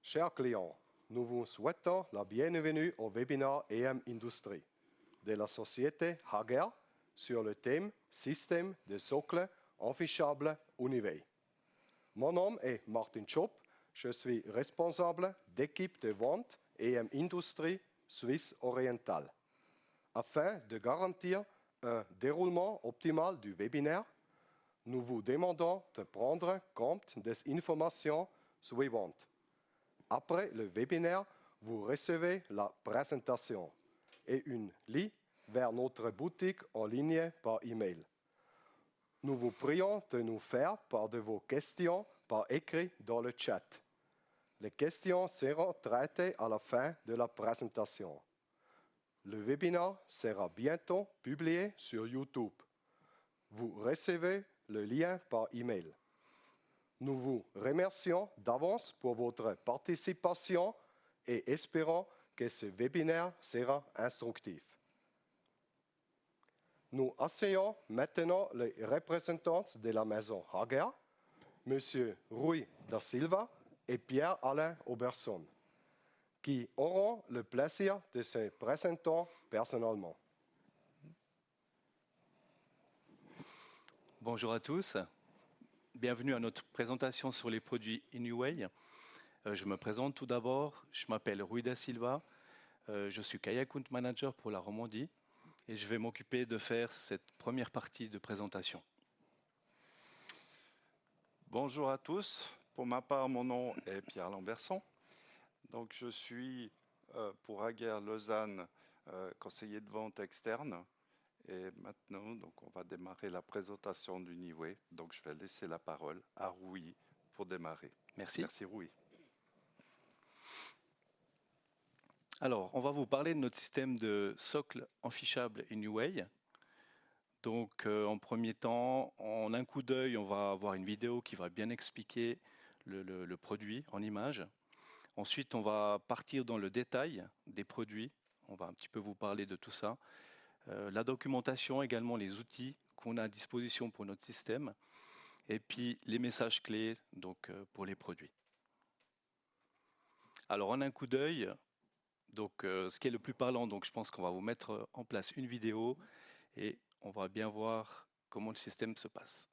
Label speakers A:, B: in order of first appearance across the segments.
A: Chers clients, nous vous souhaitons la bienvenue au webinaire EM Industrie de la société Hager sur le thème Système de socle affichable Uniway. Mon nom est Martin Chop, je suis responsable d'équipe de vente EM Industrie Suisse orientale. Afin de garantir un déroulement optimal du webinaire, nous vous demandons de prendre compte des informations suivantes. Après le webinaire, vous recevez la présentation et une lien vers notre boutique en ligne par email. Nous vous prions de nous faire part de vos questions par écrit dans le chat. Les questions seront traitées à la fin de la présentation. Le webinaire sera bientôt publié sur YouTube. Vous recevez le lien par email. Nous vous remercions d'avance pour votre participation et espérons que ce webinaire sera instructif. Nous accueillons maintenant les représentants de la maison Hager, M. Rui da Silva et Pierre-Alain Auberson, qui auront le plaisir de se présenter personnellement.
B: Bonjour à tous. Bienvenue à notre présentation sur les produits Uniway. Je me présente tout d'abord. Je m'appelle Rui da Silva. Je suis Key Account Manager pour la Romandie et je vais m'occuper de faire cette première partie de présentation.
C: Bonjour à tous. Pour ma part, mon nom est Pierre Lamberson. Donc, je suis pour Hager Lausanne conseiller de vente externe. Et maintenant, donc, on va démarrer la présentation d'Uniway. Donc, je vais laisser la parole à Rui pour démarrer.
B: Merci.
C: Merci, Rui.
B: Alors, on va vous parler de notre système de socle affichable Uniway. Donc, en premier temps, en un coup d'œil, on va avoir une vidéo qui va bien expliquer le produit en images. Ensuite, on va partir dans le détail des produits. On va un petit peu vous parler de tout ça. La documentation, également les outils qu'on a à disposition pour notre système, et puis les messages clés donc, pour les produits. Alors en un coup d'œil, donc, ce qui est le plus parlant, donc, je pense qu'on va vous mettre en place une vidéo et on va bien voir comment le système se passe.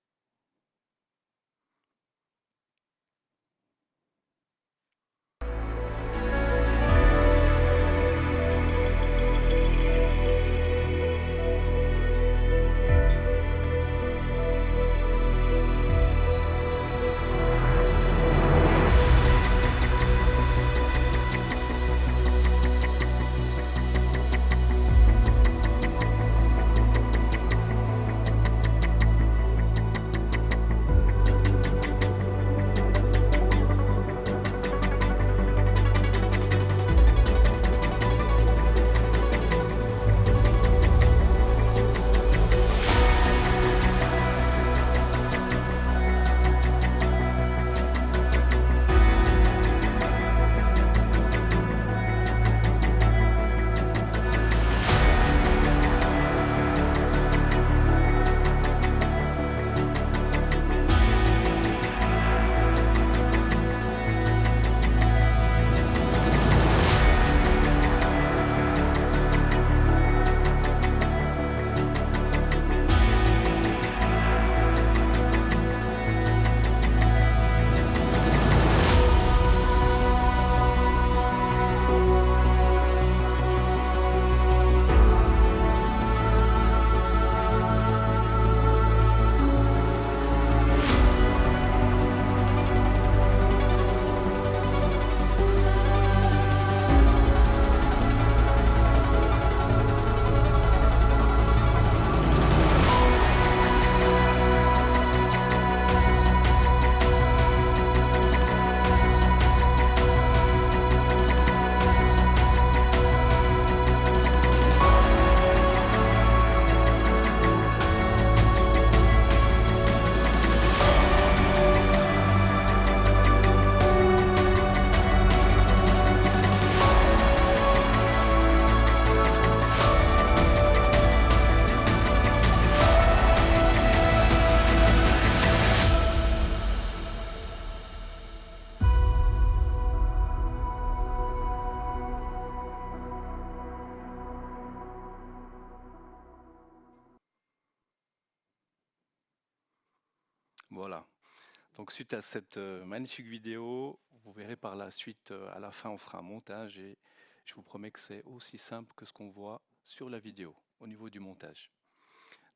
B: Donc suite à cette magnifique vidéo, vous verrez par la suite, à la fin on fera un montage et je vous promets que c'est aussi simple que ce qu'on voit sur la vidéo au niveau du montage.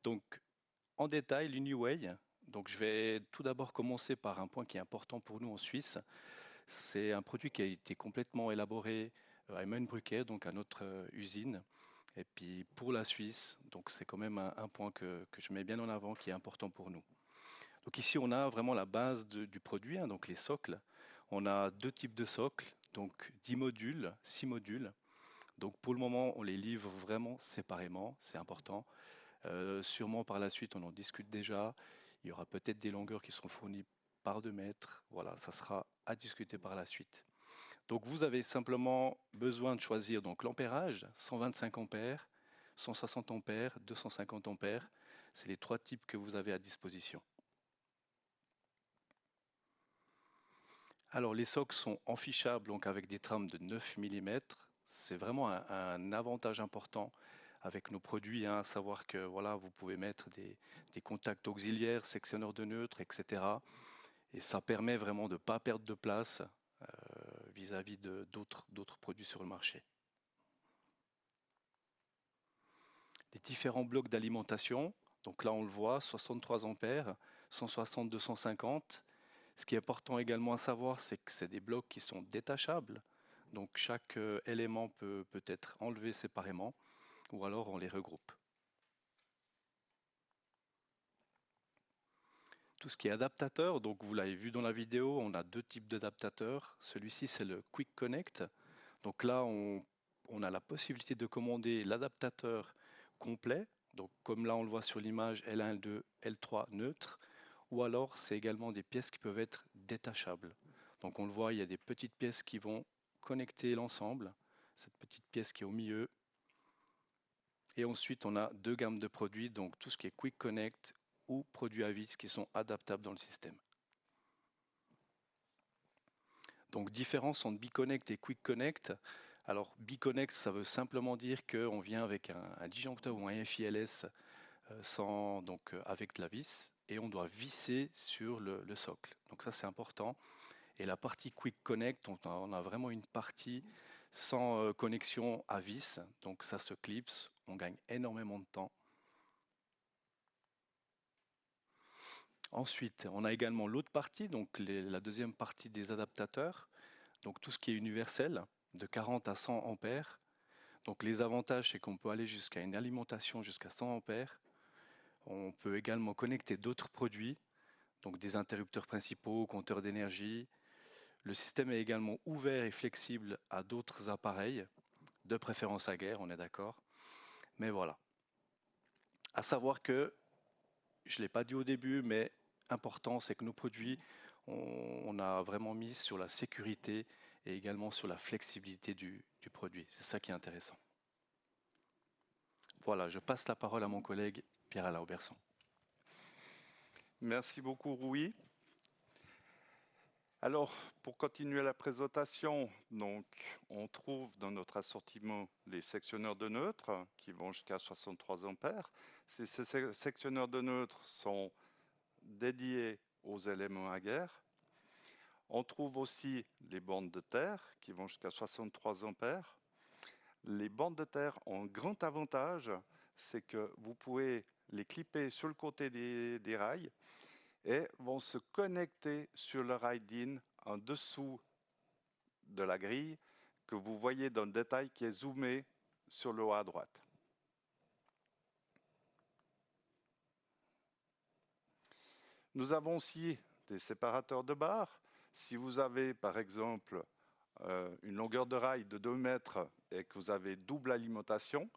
B: Donc en détail, l'Uniway, donc je vais tout d'abord commencer par un point qui est important pour nous en Suisse. C'est un produit qui a été complètement élaboré à Emmenbrücke, donc à notre usine. Et puis pour la Suisse, donc c'est quand même un point que je mets bien en avant, qui est important pour nous. Donc ici, on a vraiment la base du produit, hein, donc les socles. On a deux types de socles, donc 10 modules, 6 modules. Donc pour le moment, on les livre vraiment séparément, c'est important. Sûrement par la suite, on en discute déjà. Il y aura peut-être des longueurs qui seront fournies par 2 mètres. Voilà, ça sera à discuter par la suite. Donc vous avez simplement besoin de choisir donc l'ampérage, 125 ampères, 160 ampères, 250 ampères. C'est les 3 types que vous avez à disposition. Alors les socles sont enfichables donc avec des trames de 9 mm. C'est vraiment un avantage important avec nos produits, hein, à savoir que voilà, vous pouvez mettre des contacts auxiliaires, sectionneurs de neutres, etc. Et ça permet vraiment de ne pas perdre de place vis-à-vis d'autres produits sur le marché. Les différents blocs d'alimentation, donc là on le voit, 63 ampères, 160, 250. Ce qui est important également à savoir, c'est que c'est des blocs qui sont détachables. Donc chaque élément peut être enlevé séparément ou alors on les regroupe. Tout ce qui est adaptateur, donc vous l'avez vu dans la vidéo, on a 2 types d'adaptateurs. Celui-ci, c'est le Quick Connect. Donc là, on a la possibilité de commander l'adaptateur complet. Donc comme là, on le voit sur l'image, L1, L2, L3 neutre. Ou alors, c'est également des pièces qui peuvent être détachables. Donc on le voit, il y a des petites pièces qui vont connecter l'ensemble. Cette petite pièce qui est au milieu. Et ensuite, on a 2 gammes de produits, donc tout ce qui est Quick Connect ou produits à vis qui sont adaptables dans le système. Donc différence entre BeConnect et Quick Connect. Alors BeConnect, ça veut simplement dire qu'on vient avec un disjoncteur ou un FILS avec la vis et on doit visser sur le socle. Donc ça c'est important. Et la partie Quick Connect, on a vraiment une partie sans connexion à vis. Donc ça se clipse, on gagne énormément de temps. Ensuite, on a également l'autre partie, donc la deuxième partie des adaptateurs, donc tout ce qui est universel, de 40 à 100 ampères. Donc les avantages, c'est qu'on peut aller jusqu'à une alimentation jusqu'à 100 ampères. On peut également connecter d'autres produits, donc des interrupteurs principaux, compteurs d'énergie. Le système est également ouvert et flexible à d'autres appareils, de préférence à guerre, on est d'accord. Mais voilà. À savoir que, je ne l'ai pas dit au début, mais important, c'est que nos produits, on a vraiment mis sur la sécurité et également sur la flexibilité du produit. C'est ça qui est intéressant. Voilà, je passe la parole à mon collègue Pierre-Alain Auberson.
C: Merci beaucoup, Rui. Alors, pour continuer la présentation, donc, on trouve dans notre assortiment les sectionneurs de neutres qui vont jusqu'à 63 ampères. Ces sectionneurs de neutres sont dédiés aux éléments à guerre. On trouve aussi les bandes de terre qui vont jusqu'à 63 ampères. Les bandes de terre ont un grand avantage, c'est que vous pouvez les clipper sur le côté des rails et vont se connecter sur le rail DIN en dessous de la grille que vous voyez dans le détail qui est zoomé sur le haut à droite. Nous avons aussi des séparateurs de barres. Si vous avez par exemple une longueur de rail de 2 mètres et que vous avez double alimentation,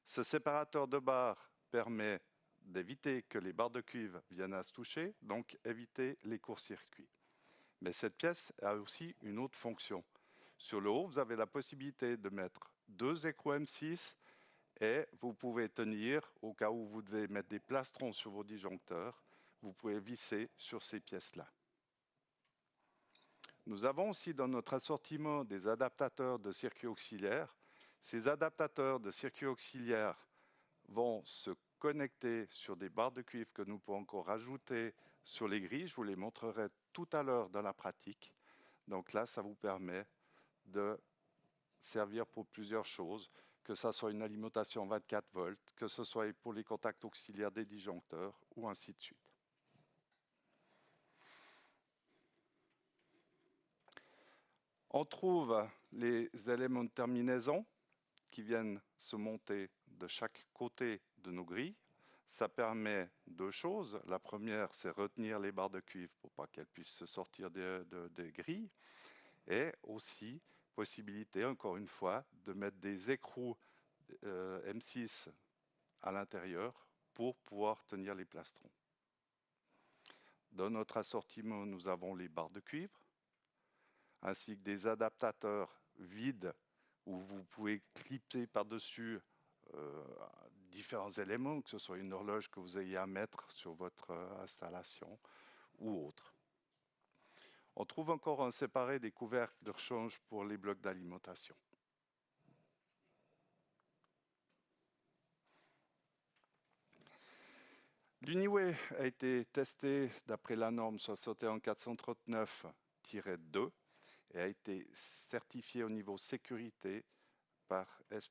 C: ce séparateur de barres permet d'éviter que les barres de cuivre viennent à se toucher, donc éviter les courts-circuits. Mais cette pièce a aussi une autre fonction. Sur le haut, vous avez la possibilité de mettre 2 écrous M6 et vous pouvez tenir, au cas où vous devez mettre des plastrons sur vos disjoncteurs, vous pouvez visser sur ces pièces-là. Nous avons aussi dans notre assortiment des adaptateurs de circuits auxiliaires. Ces adaptateurs de circuits auxiliaires vont se connecter sur des barres de cuivre que nous pouvons encore rajouter sur les grilles. Je vous les montrerai tout à l'heure dans la pratique. Donc là, ça vous permet de servir pour plusieurs choses, que ce soit une alimentation 24 volts, que ce soit pour les contacts auxiliaires des disjoncteurs, ou ainsi de suite. On trouve les éléments de terminaison qui viennent se monter de chaque côté de nos grilles. Ça permet deux choses. La première, c'est retenir les barres de cuivre pour pas qu'elles puissent se sortir des grilles. Et aussi, possibilité, encore une fois, de mettre des écrous M6 à l'intérieur pour pouvoir tenir les plastrons. Dans notre assortiment, nous avons les barres de cuivre, ainsi que des adaptateurs vides où vous pouvez clipser par-dessus différents éléments, que ce soit une horloge que vous ayez à mettre sur votre installation ou autre. On trouve encore un séparé des couvercles de rechange pour les blocs d'alimentation. L'Uniway a été testé d'après la norme 61439-2 et a été certifié au niveau sécurité par S+.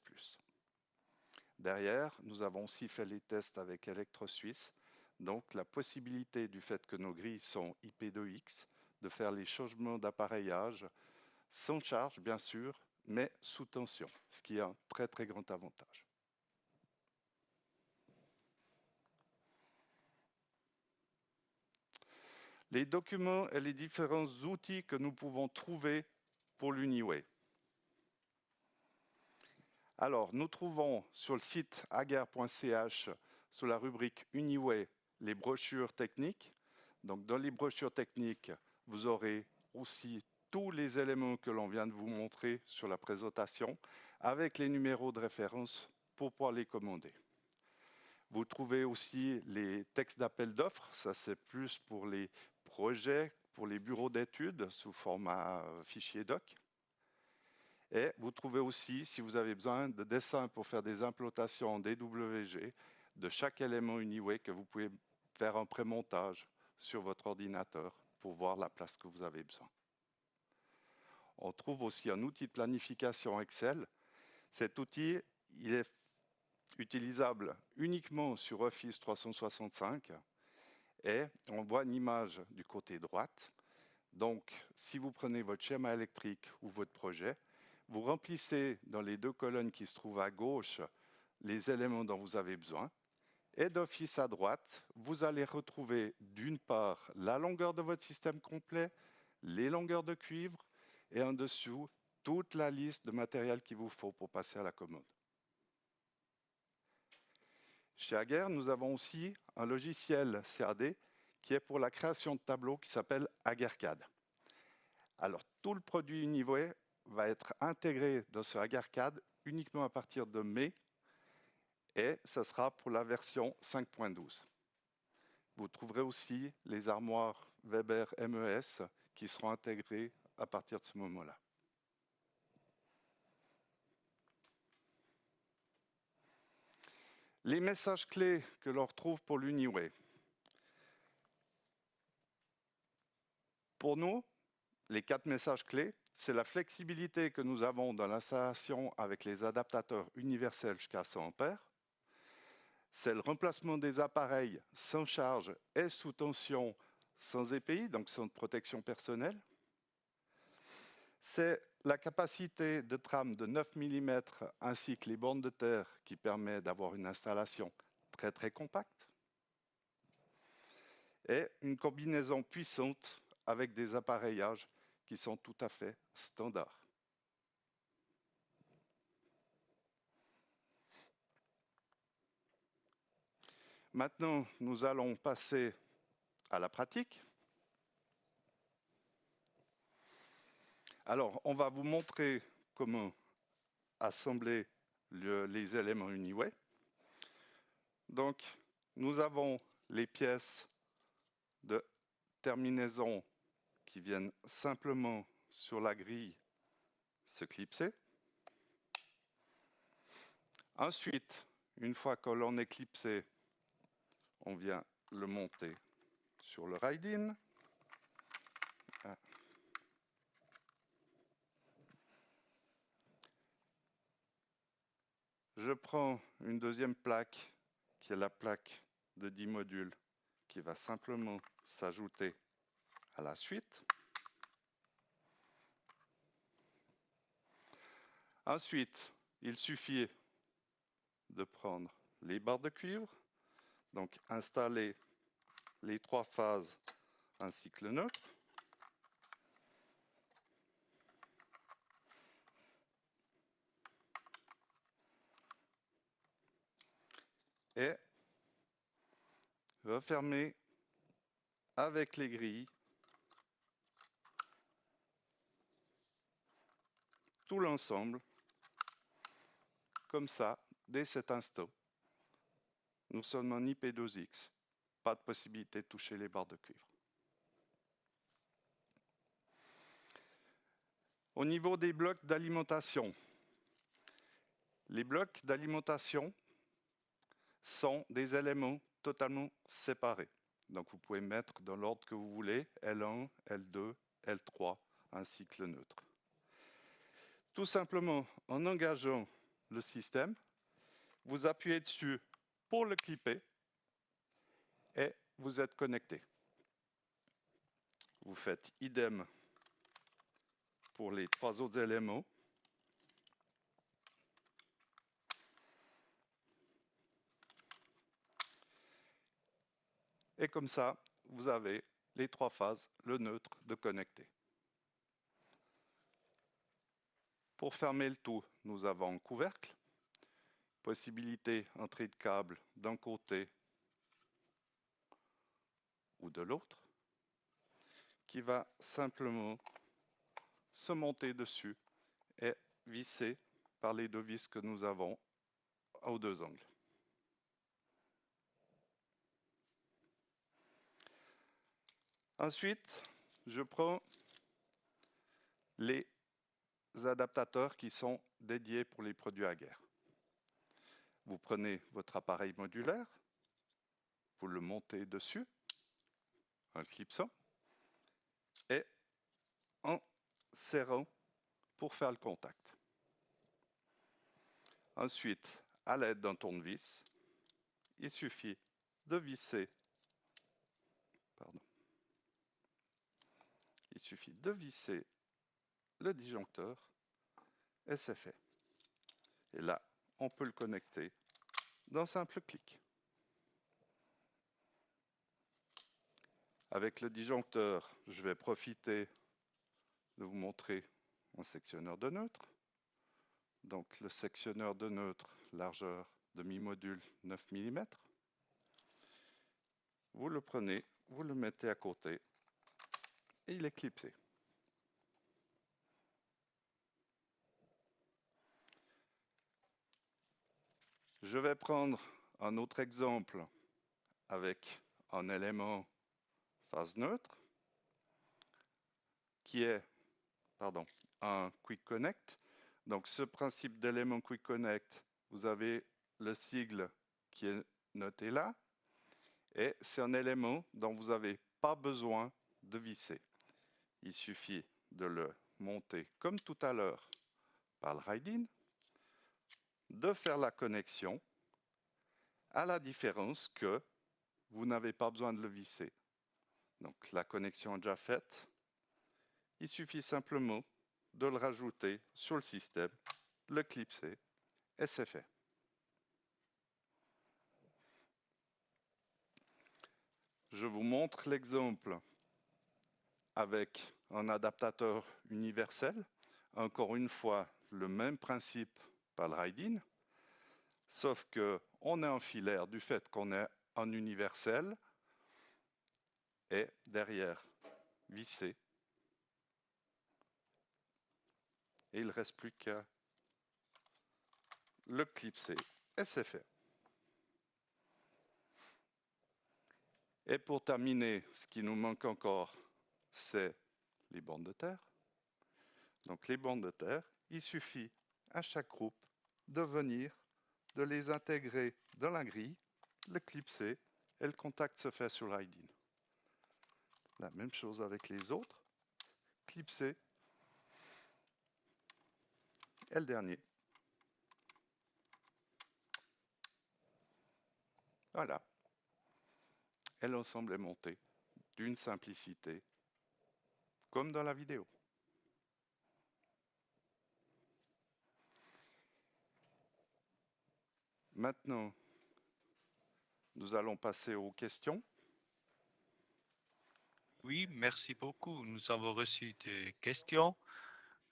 C: Derrière, nous avons aussi fait les tests avec ElectroSuisse, donc la possibilité du fait que nos grilles sont IP2X, de faire les changements d'appareillage sans charge, bien sûr, mais sous tension, ce qui est un très très grand avantage. Les documents et les différents outils que nous pouvons trouver pour l'Uniway. Alors, nous trouvons sur le site hager.ch, sous la rubrique Uniway, les brochures techniques. Donc, dans les brochures techniques, vous aurez aussi tous les éléments que l'on vient de vous montrer sur la présentation, avec les numéros de référence pour pouvoir les commander. Vous trouvez aussi les textes d'appel d'offres, ça c'est plus pour les projets, pour les bureaux d'études sous format fichier doc. Et vous trouvez aussi, si vous avez besoin de dessins pour faire des implantations en DWG de chaque élément Uniway que vous pouvez faire un prémontage sur votre ordinateur pour voir la place que vous avez besoin. On trouve aussi un outil de planification Excel. Cet outil, il est utilisable uniquement sur Office 365 et on voit une image du côté droite. Donc, si vous prenez votre schéma électrique ou votre projet, vous remplissez dans les deux colonnes qui se trouvent à gauche les éléments dont vous avez besoin. Et d'office à droite, vous allez retrouver d'une part la longueur de votre système complet, les longueurs de cuivre et en dessous toute la liste de matériel qu'il vous faut pour passer à la commande. Chez Hager, nous avons aussi un logiciel CAD qui est pour la création de tableaux qui s'appelle HagerCAD. Alors, tout le produit Uniway va être intégré dans ce HagerCAD uniquement à partir de mai et ce sera pour la version 5.12. Vous trouverez aussi les armoires Weber MES qui seront intégrées à partir de ce moment-là. Les messages clés que l'on retrouve pour l'Uniway. Pour nous, les 4 messages clés, c'est la flexibilité que nous avons dans l'installation avec les adaptateurs universels jusqu'à 100 A. C'est le remplacement des appareils sans charge et sous tension sans EPI, donc sans protection personnelle. C'est la capacité de trame de 9 mm ainsi que les bornes de terre qui permet d'avoir une installation très très compacte. Et une combinaison puissante avec des appareillages qui sont tout à fait standards. Maintenant, nous allons passer à la pratique. Alors, on va vous montrer comment assembler les éléments Uniway. Donc, nous avons les pièces de terminaison qui viennent simplement sur la grille se clipser. Ensuite, une fois que l'on est clipsé, on vient le monter sur le ride-in. Je prends une deuxième plaque, qui est la plaque de 10 modules, qui va simplement s'ajouter à la suite. Ensuite, il suffit de prendre les barres de cuivre, donc installer les 3 phases ainsi que le neutre. Et refermer avec les grilles tout l'ensemble, comme ça, dès cet instant. Nous sommes en IP12X, pas de possibilité de toucher les barres de cuivre. Au niveau des blocs d'alimentation, les blocs d'alimentation sont des éléments totalement séparés. Donc vous pouvez mettre dans l'ordre que vous voulez, L1, L2, L3, ainsi que le neutre. Tout simplement, en engageant le système, vous appuyez dessus pour le clipper et vous êtes connecté. Vous faites idem pour les 3 autres éléments. Et comme ça, vous avez les 3 phases, le neutre de connecté. Pour fermer le tout, nous avons un couvercle, possibilité entrée de câble d'un côté ou de l'autre, qui va simplement se monter dessus et visser par les 2 vis que nous avons aux 2 angles. Ensuite, je prends les adaptateurs qui sont dédiés pour les produits Hager. Vous prenez votre appareil modulaire, vous le montez dessus, en clipsant, et en serrant pour faire le contact. Ensuite, à l'aide d'un tournevis, il suffit de visser, le disjoncteur et c'est fait. Et là, on peut le connecter d'un simple clic. Avec le disjoncteur, je vais profiter de vous montrer un sectionneur de neutre. Donc le sectionneur de neutre, largeur demi-module 9 mm. Vous le prenez, vous le mettez à côté et il est clipsé. Je vais prendre un autre exemple avec un élément phase neutre qui est un Quick Connect. Donc ce principe d'élément Quick Connect, vous avez le sigle qui est noté là et c'est un élément dont vous n'avez pas besoin de visser. Il suffit de le monter comme tout à l'heure par le ride-in, de faire la connexion, à la différence que vous n'avez pas besoin de le visser. Donc la connexion est déjà faite. Il suffit simplement de le rajouter sur le système, le clipser et c'est fait. Je vous montre l'exemple avec un adaptateur universel. Encore une fois, le même principe par le ride-in, sauf qu'on est en filaire du fait qu'on est en universel et derrière vissé. Et il ne reste plus qu'à le clipser et c'est fait. Et pour terminer, ce qui nous manque encore, c'est les bandes de terre. Donc les bandes de terre, il suffit à chaque groupe de venir, de les intégrer dans la grille, le clipser et le contact se fait sur le ride-in. La même chose avec les autres, clipser et le dernier. Voilà. Et l'ensemble est monté d'une simplicité, comme dans la vidéo. Maintenant, nous allons passer aux questions.
D: Oui, merci beaucoup. Nous avons reçu des questions.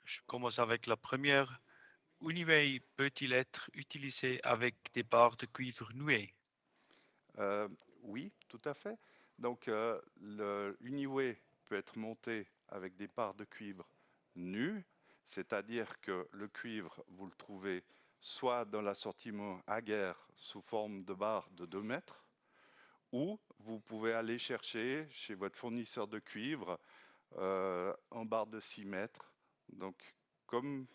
D: Je commence avec la première. Uniway peut-il être utilisé avec des barres de cuivre nouées?
C: Oui, tout à fait. Donc, le Uniway peut être monté avec des barres de cuivre nues, c'est-à-dire que le cuivre, vous le trouvez soit dans l'assortiment Hager sous forme de barres de 2 mètres, ou vous pouvez aller chercher chez votre fournisseur de cuivre en barre de 6 mètres. Donc, comme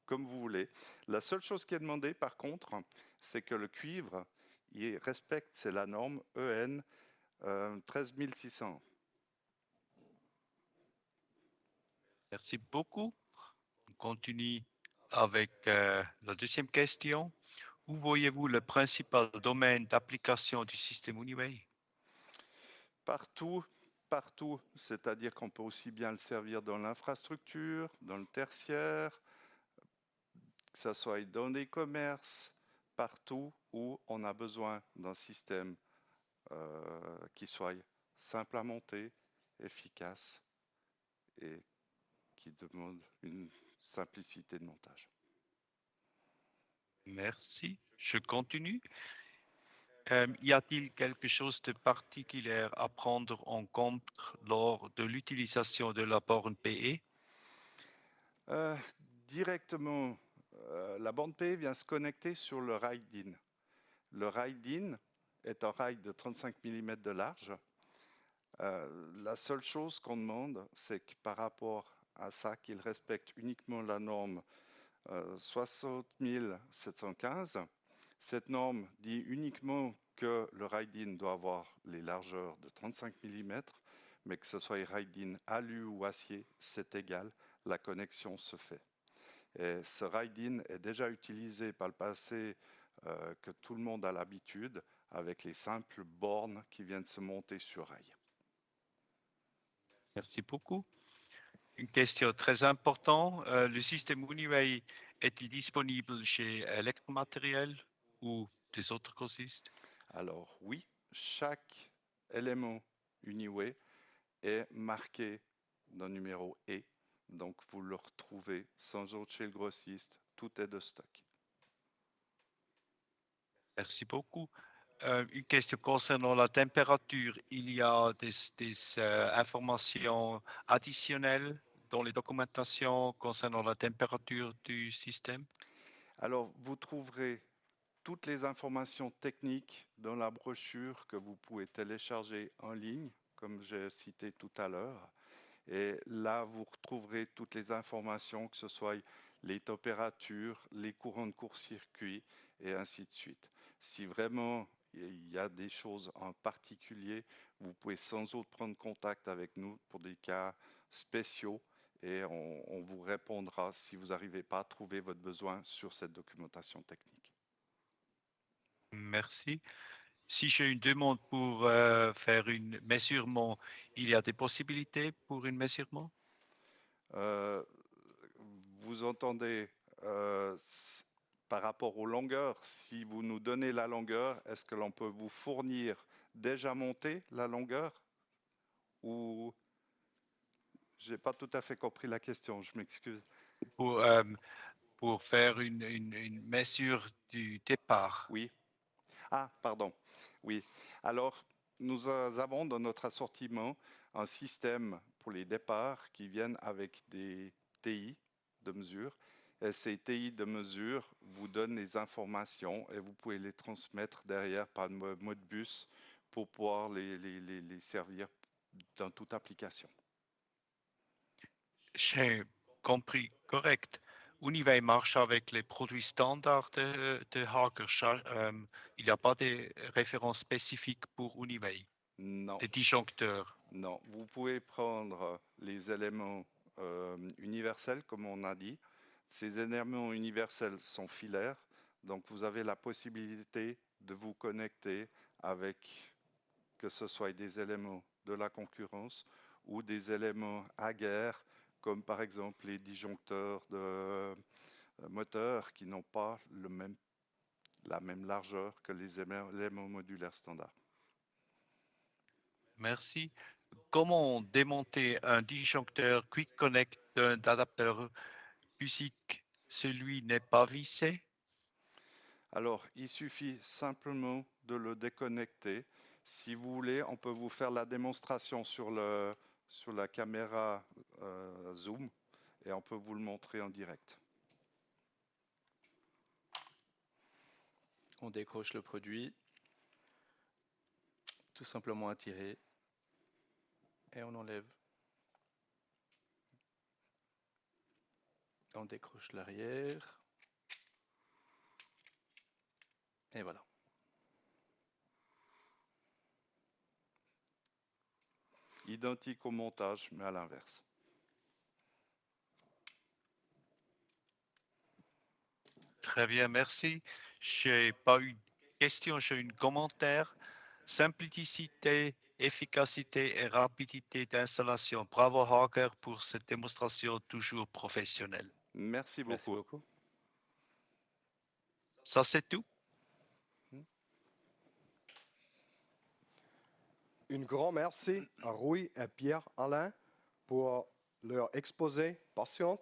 C: vous voulez. La seule chose qui est demandée, par contre, c'est que le cuivre, il respecte, c'est la norme EN 13600.
D: Merci beaucoup. On continue avec la deuxième question. Où voyez-vous le principal domaine d'application du système Uniway?
C: Partout, partout, c'est-à-dire qu'on peut aussi bien le servir dans l'infrastructure, dans le tertiaire, que ce soit dans les commerces, partout où on a besoin d'un système qui soit simple à monter, efficace et qui demande une simplicité de montage.
D: Merci. Je continue. Y a-t-il quelque chose de particulier à prendre en compte lors de l'utilisation de la borne PE?
C: Directement, la bande PE vient se connecter sur le ride-in. Le ride-in est un ride de 35 mm de large. La seule chose qu'on demande, c'est que par rapport à ça, qu'il respecte uniquement la norme 60 715. Cette norme dit uniquement que le ride-in doit avoir les largeurs de 35 mm, mais que ce soit ride-in alu ou acier, c'est égal, la connexion se fait. Et ce ride-in est déjà utilisé par le passé, que tout le monde a l'habitude, avec les simples bornes qui viennent se monter sur rail.
D: Merci beaucoup. Une question très importante. Le système Uniway est-il disponible chez Electromatériel ou des autres grossistes?
C: Alors oui, chaque élément Uniway est marqué d'un numéro E, donc vous le retrouvez sans autre chez le grossiste, tout est de stock.
D: Merci beaucoup. Une question concernant la température. Il y a des informations additionnelles dans les documentations concernant la température du système?
C: Alors vous trouverez toutes les informations techniques dans la brochure que vous pouvez télécharger en ligne, comme j'ai cité tout à l'heure. Et là, vous retrouverez toutes les informations, que ce soit les températures, les courants de court-circuit et ainsi de suite. Si vraiment il y a des choses en particulier, vous pouvez sans autre prendre contact avec nous pour des cas spéciaux et on vous répondra si vous n'arrivez pas à trouver votre besoin sur cette documentation technique.
D: Merci. Si j'ai une demande pour faire un mesurement, il y a des possibilités pour un mesurement?
C: Vous entendez par rapport aux longueurs, si vous nous donnez la longueur, est-ce que l'on peut vous fournir déjà monté la longueur? Ou j'ai pas tout à fait compris la question, je m'excuse.
D: Pour faire une mesure du départ.
C: Oui. Ah, pardon. Oui. Alors, nous avons dans notre assortiment un système pour les départs qui viennent avec des TI de mesure. Et ces TI de mesure vous donnent les informations et vous pouvez les transmettre derrière par mode bus pour pouvoir les servir dans toute application.
D: J'ai compris correct. Uniway marche avec les produits standards de Hager. Il n'y a pas de références spécifiques pour Uniway,
C: Non,
D: des disjoncteurs.
C: non. Vous pouvez prendre les éléments universels, comme on a dit. Ces éléments universels sont filaires, donc vous avez la possibilité de vous connecter avec que ce soit des éléments de la concurrence ou des éléments Hager, comme par exemple les disjoncteurs de moteurs qui n'ont pas la même largeur que les éléments modulaires standards.
D: Merci. Comment démonter un disjoncteur Quick Connect d'un adapteur physique? Celui n'est pas vissé?
C: Alors, il suffit simplement de le déconnecter. Si vous voulez, on peut vous faire la démonstration sur la caméra Zoom et on peut vous le montrer en direct.
B: On décroche le produit, tout simplement à tirer, et on enlève. On décroche l'arrière. Et voilà.
C: Identique au montage, mais à l'inverse.
D: Très bien, merci. Je n'ai pas eu de question, j'ai eu un commentaire. Simplicité, efficacité et rapidité d'installation. Bravo Hager pour cette démonstration toujours professionnelle.
C: Merci beaucoup.
B: Merci beaucoup.
D: Ça, c'est tout.
A: Un grand merci à Rui et Pierre-Alain pour leur exposé patient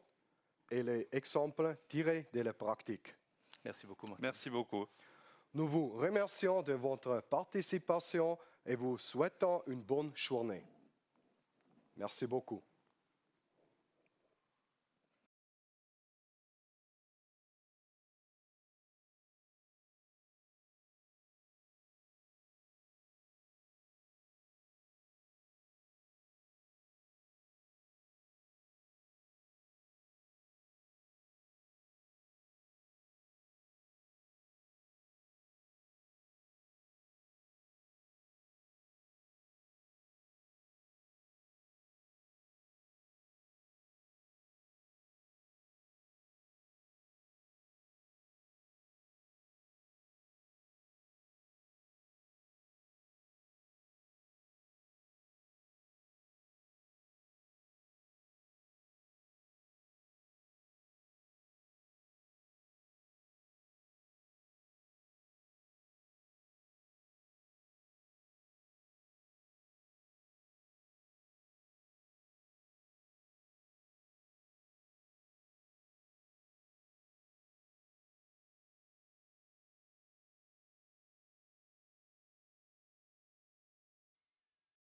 A: et les exemples tirés de la pratique.
B: Merci beaucoup, Martin.
C: Merci beaucoup.
A: Nous vous remercions de votre participation et vous souhaitons une bonne journée. Merci beaucoup.